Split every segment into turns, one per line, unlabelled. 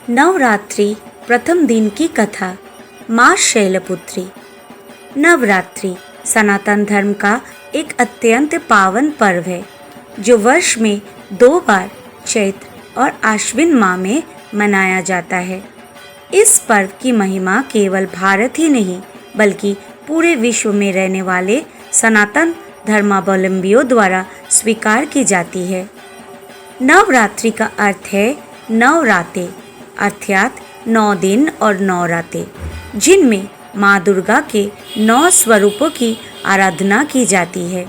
नवरात्रि प्रथम दिन की कथा। माँ शैलपुत्री। नवरात्रि सनातन धर्म का एक अत्यंत पावन पर्व है जो वर्ष में 2 बार चैत्र और आश्विन माह में मनाया जाता है। इस पर्व की महिमा केवल भारत ही नहीं बल्कि पूरे विश्व में रहने वाले सनातन धर्मावलंबियों द्वारा स्वीकार की जाती है। नवरात्रि का अर्थ है नवराते अर्थात 9 दिन और 9 रातें, जिनमें माँ दुर्गा के 9 स्वरूपों की आराधना की जाती है।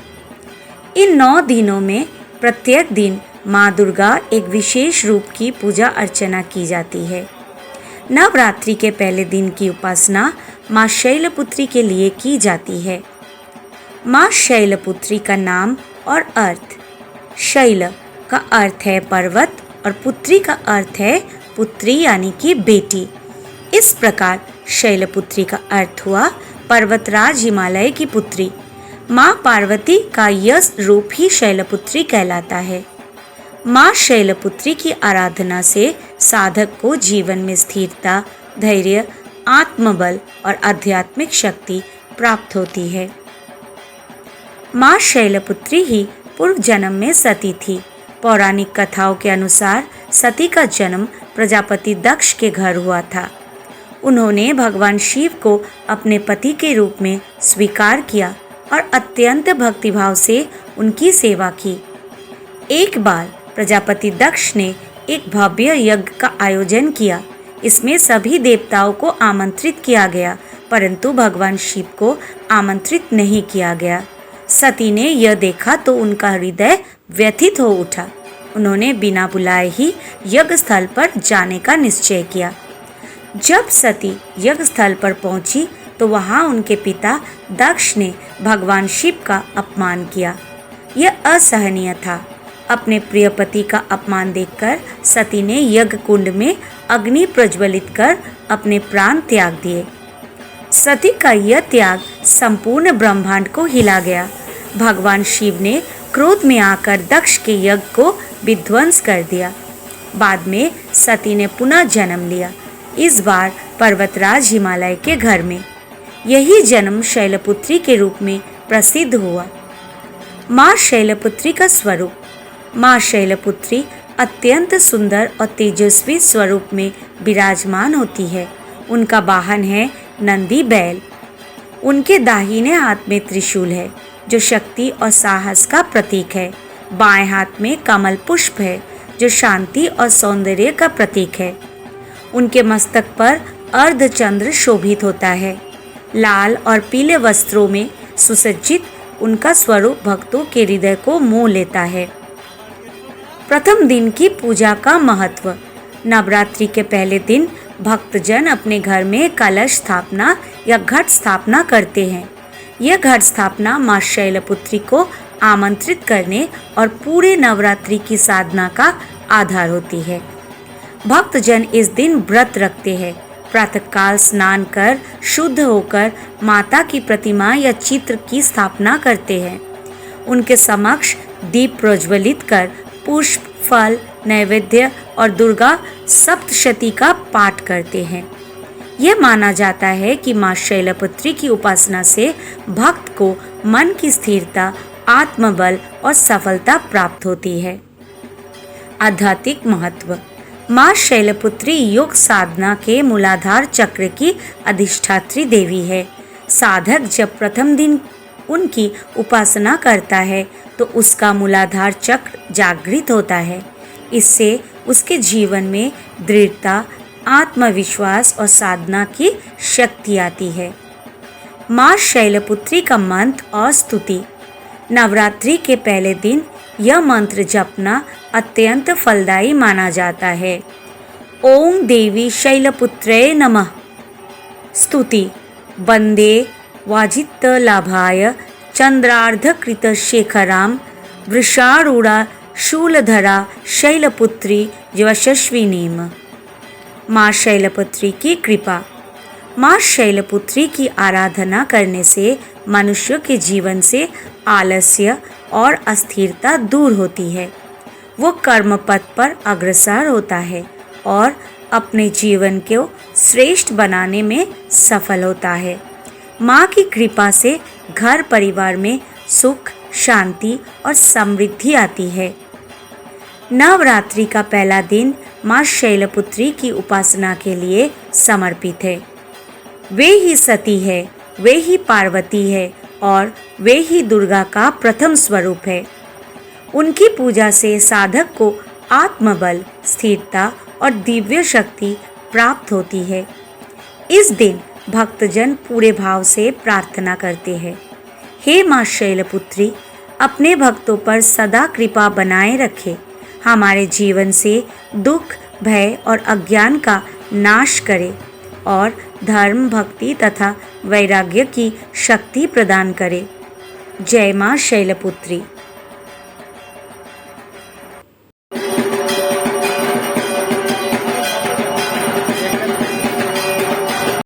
इन 9 दिनों में प्रत्येक दिन माँ दुर्गा एक विशेष रूप की पूजा अर्चना की जाती है। नवरात्रि के पहले दिन की उपासना माँ शैलपुत्री के लिए की जाती है। माँ शैलपुत्री का नाम और अर्थ। शैल का अर्थ है पर्वत और पुत्री का अर्थ है पुत्री यानी कि बेटी। इस प्रकार शैलपुत्री का अर्थ हुआ पर्वतराज हिमालय की पुत्री। माँ पार्वती का यह रूप ही शैलपुत्री कहलाता है। माँ शैलपुत्री की आराधना से साधक को जीवन में स्थिरता, धैर्य, आत्मबल और आध्यात्मिक शक्ति प्राप्त होती है। माँ शैलपुत्री ही पूर्व जन्म में सती थी। पौराणिक कथाओं के अनुसार सती का जन्म प्रजापति दक्ष के घर हुआ था। उन्होंने भगवान शिव को अपने पति के रूप में स्वीकार किया और अत्यंत भक्तिभाव से उनकी सेवा की। एक बार प्रजापति दक्ष ने एक भव्य यज्ञ का आयोजन किया। इसमें सभी देवताओं को आमंत्रित किया गया, परंतु भगवान शिव को आमंत्रित नहीं किया गया। सती ने यह देखा तो उनका हृदय व्यथित हो उठा। उन्होंने बिना बुलाए ही यज्ञ स्थल पर जाने का निश्चय किया। जब सती यज्ञ स्थल पर पहुंची तो वहां उनके पिता दक्ष ने भगवान शिव का अपमान किया। यह असहनीय था। अपने प्रिय पति का अपमान देखकर सती ने यज्ञ कुंड में अग्नि प्रज्वलित कर अपने प्राण त्याग दिए। सती का यह त्याग संपूर्ण ब्रह्मांड को हिला गया। भगवान शिव ने क्रोध में आकर दक्ष के यज्ञ को विध्वंस कर दिया। बाद में सती ने पुनः जन्म लिया, इस बार पर्वतराज हिमालय के घर में। यही जन्म शैलपुत्री के रूप में प्रसिद्ध हुआ। माँ शैलपुत्री का स्वरूप। माँ शैलपुत्री अत्यंत सुंदर और तेजस्वी स्वरूप में विराजमान होती है। उनका वाहन है नंदी बैल। उनके दाहिने हाथ में त्रिशूल है जो शक्ति और साहस का प्रतीक है। बाएं हाथ में कमल पुष्प है जो शांति और सौंदर्य का प्रतीक है। उनके मस्तक पर अर्धचंद्र शोभित होता है। लाल और पीले वस्त्रों में सुसज्जित उनका स्वरूप भक्तों के हृदय को मोह लेता है। प्रथम दिन की पूजा का महत्व। नवरात्रि के पहले दिन भक्तजन अपने घर में कलश स्थापना या घट स्थापना करते हैं। यह घट स्थापना माँ शैलपुत्री को आमंत्रित करने और पूरे नवरात्रि की साधना का आधार होती है। भक्तजन इस दिन व्रत रखते हैं। प्रातःकाल स्नान कर शुद्ध होकर माता की प्रतिमा या चित्र की स्थापना करते हैं। उनके समक्ष दीप प्रज्वलित कर पुष्प, फल, नैवेद्य और दुर्गा सप्तशती का पाठ करते हैं। यह माना जाता है कि माँ शैलपुत्री की उपासना से भक्त को मन की स्थिरता, आत्मबल और सफलता प्राप्त होती है। आध्यात्मिक महत्व। माँ शैलपुत्री योग साधना के मूलाधार चक्र की अधिष्ठात्री देवी है। साधक जब प्रथम दिन उनकी उपासना करता है तो उसका मूलाधार चक्र जागृत होता है। इससे उसके जीवन में दृढ़ता, आत्मविश्वास और साधना की शक्ति आती है। माँ शैलपुत्री का मंत्र और स्तुति। नवरात्रि के पहले दिन यह मंत्र जपना अत्यंत फलदायी माना जाता है। ओम देवी शैलपुत्रे नमः। स्तुति। वंदे वाजितलाभाय चंद्रार्धकृत शेखराम वृषारूढ़ा शूलधरा शैलपुत्री यशस्विनीम। माँ शैलपुत्री की कृपा। माँ शैलपुत्री की आराधना करने से मनुष्य के जीवन से आलस्य और अस्थिरता दूर होती है। वो कर्म पथ पर अग्रसर होता है और अपने जीवन को श्रेष्ठ बनाने में सफल होता है। माँ की कृपा से घर परिवार में सुख, शांति और समृद्धि आती है। नवरात्रि का पहला दिन माँ शैलपुत्री की उपासना के लिए समर्पित है। वे ही सती है, वे ही पार्वती है और वे ही दुर्गा का प्रथम स्वरूप है। उनकी पूजा से साधक को आत्मबल, स्थिरता और दिव्य शक्ति प्राप्त होती है। इस दिन भक्तजन पूरे भाव से प्रार्थना करते हैं, हे माँ शैलपुत्री, अपने भक्तों पर सदा कृपा बनाए रखे, हमारे जीवन से दुख, भय और अज्ञान का नाश करे और धर्म, भक्ति तथा वैराग्य की शक्ति प्रदान करे। जय माँ शैलपुत्री।